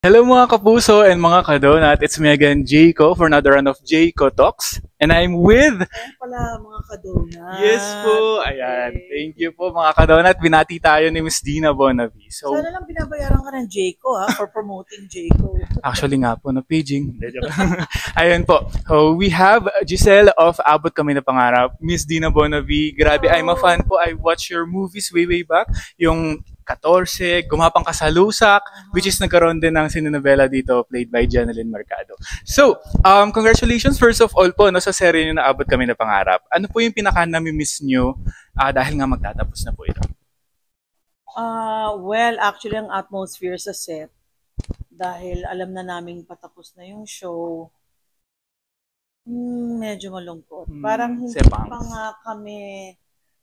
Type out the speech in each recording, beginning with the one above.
Hello mga kapuso and mga kadonat, it's me again, Jayco, for another round of Jayco Talks. And I'm with... Ayan pala mga kadonat. Yes po, ayan. Okay. Thank you po mga kadonat. Binati tayo ni Miss Dina Bonavi. So, Sana lang binabayaran ka ng Jayco for promoting Jayco. actually nga po, na paging. Ayun po. So, we have Giselle of Abot Kami na Pangarap. Miss Dina Bonavi, grabe, I'm a fan po. I watch your movies way back. Yung 14, Gumapang Ka sa Lusak, which is nagkaroon din ng sinenovela dito played by Janeline Mercado. So, congratulations first of all po no, sa serye nyo na Abot Kami na Pangarap. Ano po yung pinaka-nami-miss nyo dahil nga magtatapos na po ito? Well, actually ang atmosphere sa set, dahil alam na namin patapos na yung show, medyo malungkot. Parang hindi Sepangs. pa nga kami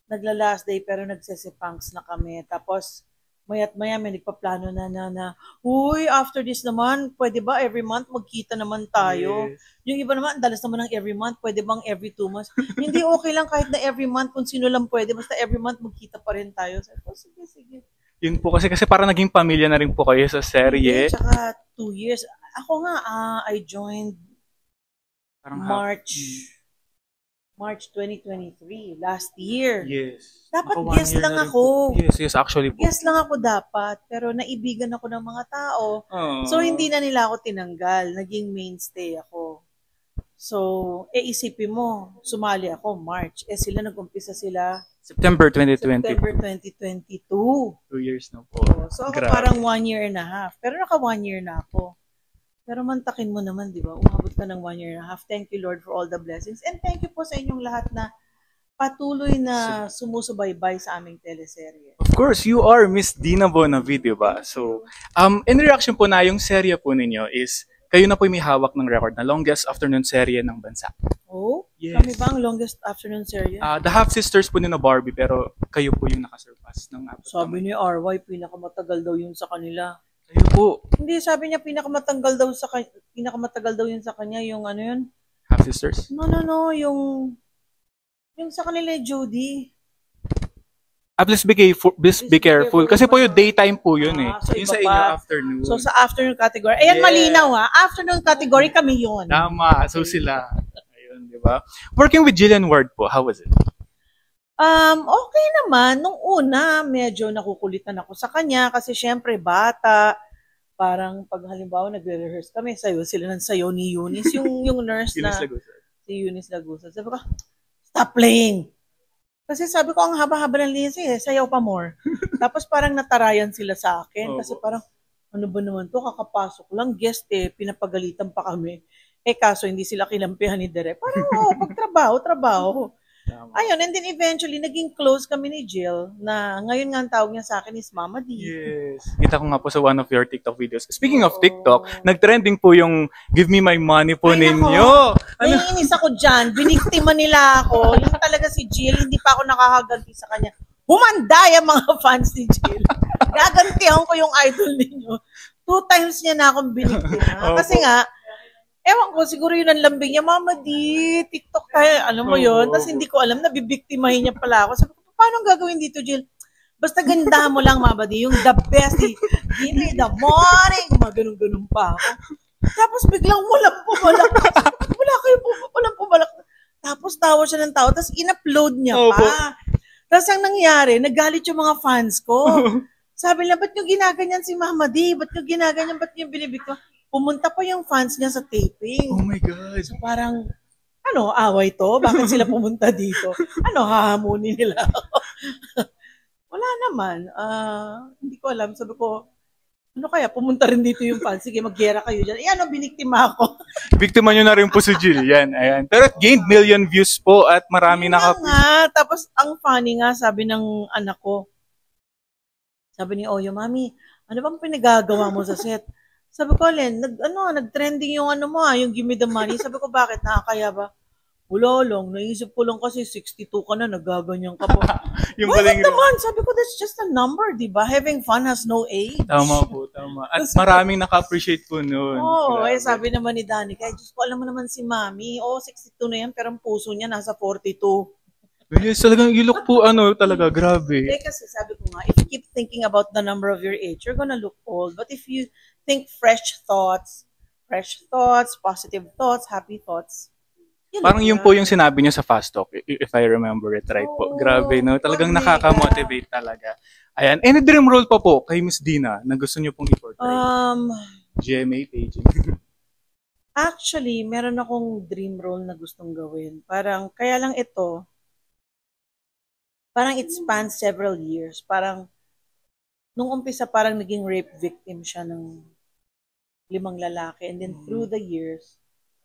nagla-last day pero nagsesepangs na kami. Tapos mayat maya may nagpaplano na, uy, after this naman, pwede ba every month magkita naman tayo? Yes. Yung iba naman, dalas naman ng every month, pwede bang every 2 months? Hindi, okay lang kahit na every month, kung sino lang pwede, basta every month magkita pa rin tayo. Sabi ko, sige. Yun po kasi parang naging pamilya na rin po kayo sa serye. Tsaka 2 years. Ako nga, I joined Parang March 2023, last year. Yes. Dapat Maka 1 guest year lang na rin ako. po. Yes, actually po. Guest lang ako dapat, pero naibigan ako ng mga tao. Oh. So, hindi na nila ako tinanggal. Naging mainstay ako. So, isipin mo, sumali ako March. Sila nag-umpisa sila September 2020. September 2022. 2 years na po. So, ako Grabe. parang 1 year and a half. Pero naka 1 year na ako. Pero mantakin mo naman, di ba? Umabot ka ng 1 year and a half. Thank you, Lord, for all the blessings. And thank you po sa inyong lahat na patuloy na sumusubaybay sa aming teleserye. Of course, you are Miss Dina Bonavi, di ba? So, in reaction po na yung serye po ninyo is, kayo na po yung may hawak ng record na longest afternoon serye ng bansa. Oh? Yes. Kami ba ang longest afternoon serye? The Half Sisters po ni na Barbie, pero kayo po yung nakasurpass ng Abot Sabi Kami. ni RY, pinakamatagal daw yun sa kanila. Kayo po, Hindi, sabi niya pinakamatagal daw yun sa kanya, yung ano yun? Half Sisters? No, yung sa kanila Jody. Please be careful. Kasi po yung daytime po yun eh. So Yung iba sa inyo pa. afternoon. So sa afternoon category, ayan Yeah. malinaw ha, afternoon category kami yun. Tama. So sila. Ayun, di ba? Working with Jillian Ward po, how was it? Okay naman. Nung una, medyo nakukulitan ako sa kanya kasi syempre bata. Parang pag halimbawa nagre-rehearse kami, sayo sila ng sayo ni Eunice, yung nurse na si Eunice Lagusan. Sabi ko, stop playing. Kasi sabi ko, ang haba-haba ng linya sayaw pa more. Tapos parang natarayan sila sa akin. Kasi parang, ano ba naman to, kakapasok lang, guest pinapagalitan pa kami. Kaso hindi sila kinampihan ni Direk. Parang, trabaho. Tama. Ayun, and then eventually, naging close kami ni Jill, na ngayon nga ang tawag niya sa akin is Mama D. Yes. Kita ko nga po sa one of your TikTok videos. Speaking of TikTok, nag-trending po yung Give Me My Money po Ay, ninyo. Naiinis ako dyan. Biniktima nila ako. Yung talaga si Jill, hindi pa ako nakakaganti sa kanya. Humanda yung mga fans ni Jill. Gagantihan ko yung idol ninyo. 2 times niya na akong biniktima. Kasi nga, ewan ko, siguro yun ang lambing niya, Mama di, TikTok tayo, alam mo yun. Tapos hindi ko alam, nabibiktimahin niya pala ako. Sabi ko, paano gagawin dito, Jill? Basta gandahan mo lang, Mama di, yung the best, give me the morning. Ganun pa ako. Tapos biglang walang pumalak. Walang pumalak. Tapos tawa siya ng tawa. Tapos in-upload niya pa. Tapos ang nangyari, nagalit yung mga fans ko. Sabi nila, ba't nyo ginaganyan si Mama D? Ba't nyo ginaganyan? Ba't nyo binibigto? Pumunta pa yung fans niya sa taping. Oh my God. So parang, away to? Bakit sila pumunta dito? Hahamunin nila ako? Wala naman. Hindi ko alam. Sabi ko, kaya? Pumunta rin dito yung fans. Sige, magyera kayo dyan. Biniktima ako. Biktima nyo na rin po si Jill. Yan, ayan. Pero it gained million views po at marami Tapos, ang funny nga, sabi ng anak ko, sabi ni Oyo, Mami, ano bang pinagagawa mo sa set? Sabi ko, Len, nag-trending yung yung Give Me the Money. Sabi ko, bakit? Nakakaya ba? Wala lang. Naisip ko lang kasi 62 ka na, nagaganyan ka pa. Yung bakit naman? Sabi ko, that's just a number, di ba? Having fun has no age. Tama po, tama. At maraming naka-appreciate po nun. Oo, sabi naman ni Danny, kaya Diyos ko, alam mo naman si Mami, 62 na yan, pero ang puso niya nasa 42. Yes, talagang you look po, talaga, grabe. Kasi sabi ko nga, if you keep thinking about the number of your age, you're gonna look old. But if you think fresh thoughts, positive thoughts, happy thoughts, you Parang look yun po young. yung sinabi niyo sa Fast Talk, if I remember it right po. Oo, Grabe, no? Talagang correct. nakaka-motivate talaga. Ayan. Any dream role pa po kay Miss Dina na gusto niyo pong i-portray? GMA paging. Actually, meron akong dream role na gustong gawin. Parang, kaya lang ito, parang it spans several years. Parang, nung umpisa, parang naging rape victim siya ng 5 lalaki. And then, through the years,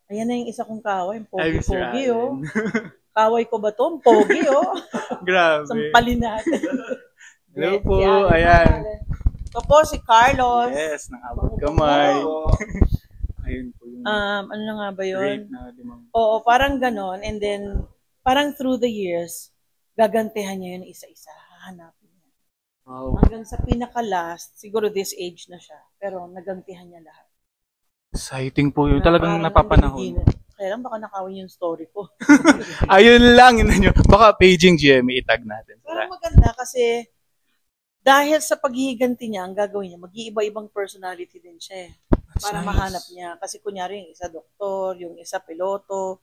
ayan na yung isa kong kaway, yung pogi-pogi, oh. Kaway ko ba to? Ang pogi, oh. Grabe. Sampalin natin. Hello po, ayan. Ito po, si Carlos. Yes, nakabot kamay. Ayun po yung ano na nga ba yun? rape na 5. Oo, parang ganon. And then, parang through the years, gagantihan niya yun isa-isa. Hahanapin niya. Wow. Hanggang sa pinaka-last, siguro this age na siya. Pero nagantihan niya lahat. Exciting po yun. Talagang napapanahon. Kaya lang baka nakawin yung story ko. Ayun lang, yun nyo. Baka paging GMA itag natin. Pero maganda kasi dahil sa paghihiganti niya, ang gagawin niya, mag-iiba-ibang personality din siya eh. Para mahanap niya. Kasi kunyari, yung isa doktor, yung isa piloto,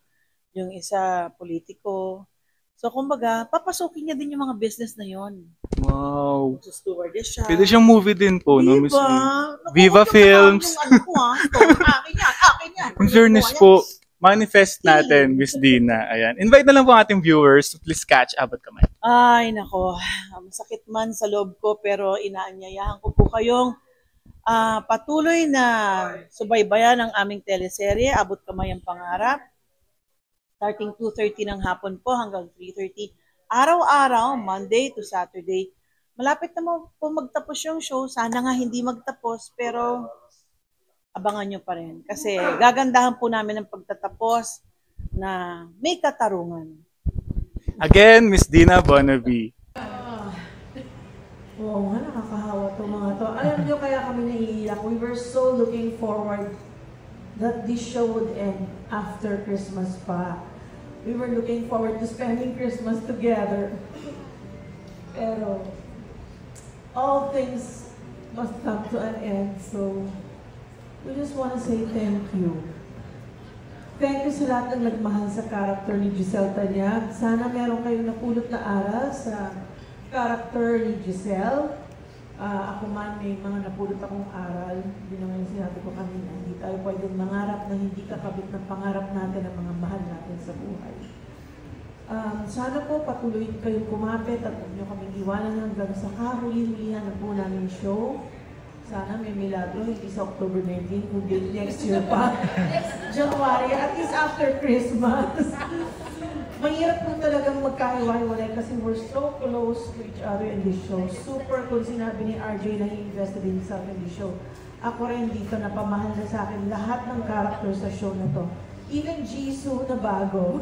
yung isa politiko. So, kumbaga, papasukin niya din yung mga business na yon. Wow. So, stewardess siya. Pwede siyang movie din po, no, Miss Diba? Viva Films. Akin yan. In fairness po, manifest natin, Miss Dina. Ayan. Invite na lang po ang ating viewers to please catch Abot Kamay. Ay, nako. Masakit man sa loob ko, pero inaanyayahan ko po kayong patuloy na subaybayan ang aming teleserye, Abot Kamay ang Pangarap. Starting 2:30 ng hapon po hanggang 3:30. Araw-araw, Monday to Saturday. Malapit na po magtapos yung show. Sana nga hindi magtapos, pero abangan nyo pa rin. Kasi gagandahan po namin ang pagtatapos na may katarungan. Again, Miss Dina Bonavi. Oo nga, nakakahawa to mga to. Alam nyo kaya kami naiiyak. We were so looking forward that this show would end after Christmas pa. We were looking forward to spending Christmas together. Pero, all things must come to an end. So, we just want to say thank you. Thank you sa lahat ng nagmahal sa character ni Giselle Tanyag. Sana meron kayong napulot na aral sa character ni Giselle. Ako man, may mga napulot akong aral. Hindi naman yung sinabi ko kanina, hindi tayo pwedeng mangarap na hindi kakabit ng pangarap natin ang mga mahal natin sa buhay. Sana po patuloy kayong kumapit at huwag nyo kaming iwanan hanggang sa kahuli-hulihan na po namin show. Sana may milagro, hindi sa October 19, kundi next year pa. January, at least after Christmas. Mahirap po talagang magkahiwa-hiwalay kasi we're so close to each other in this show. Super cool sinabi ni RJ na he-invested himself in this show. Ako rin dito, napamahal na sa akin lahat ng characters sa show na to. Even Jisoo na bago,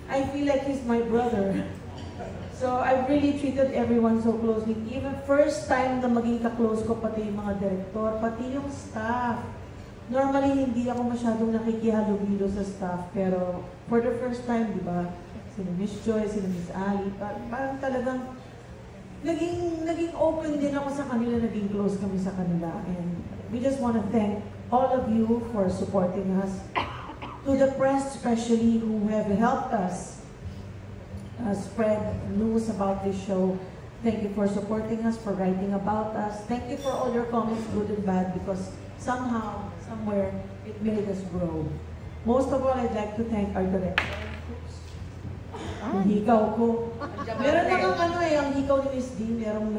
I feel like he's my brother. So I've really treated everyone so closely. Even first time na maging ka-close ko, pati yung mga director, pati yung staff. Normally, hindi ako masyadong nakikihalubilo sa staff, pero for the first time, di ba, sila Miss Joy, sila Miss Ali, parang talagang naging open din ako sa kanila, naging close kami sa kanila. And we just want to thank all of you for supporting us. To the press especially who have helped us spread news about this show. Thank you for supporting us, for writing about us. Thank you for all your comments, good and bad, because somehow, somewhere, it made us grow. Most of all, I'd like to thank our director. Ang hikaw ko. Meron namang ang hikaw ni Miss D, merong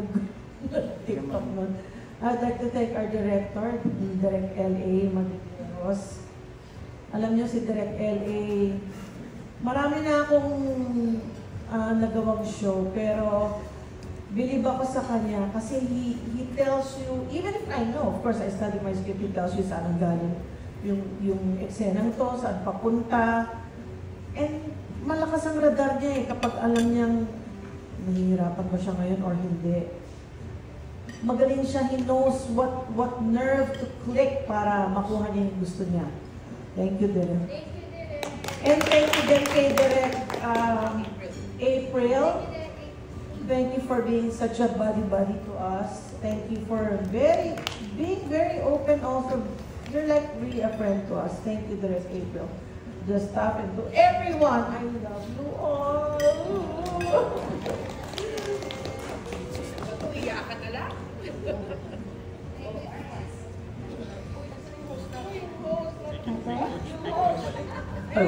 nag-tiktok nun. I'd like to thank our director, Direct L.A. Magdiros. Alam niyo si Direct L.A., marami na akong nagawang show, pero believe ako sa kanya kasi he tells you, even if I know, of course I study my script, he tells you saan ang galing yung eksenang to, saan papunta. And malakas ang radar niya kapag alam niyang nahihirapan ba siya ngayon or hindi. Magaling siya, he knows what nerve to click para makuha niya yung gusto niya. Thank you, Derek. And thank you din kay Derek April, thank you for being such a buddy to us. Thank you for being very open also. You're like really a friend to us. Thank you, Direct April. The staff and to everyone, I love you all. Iyakan na lang. Bye.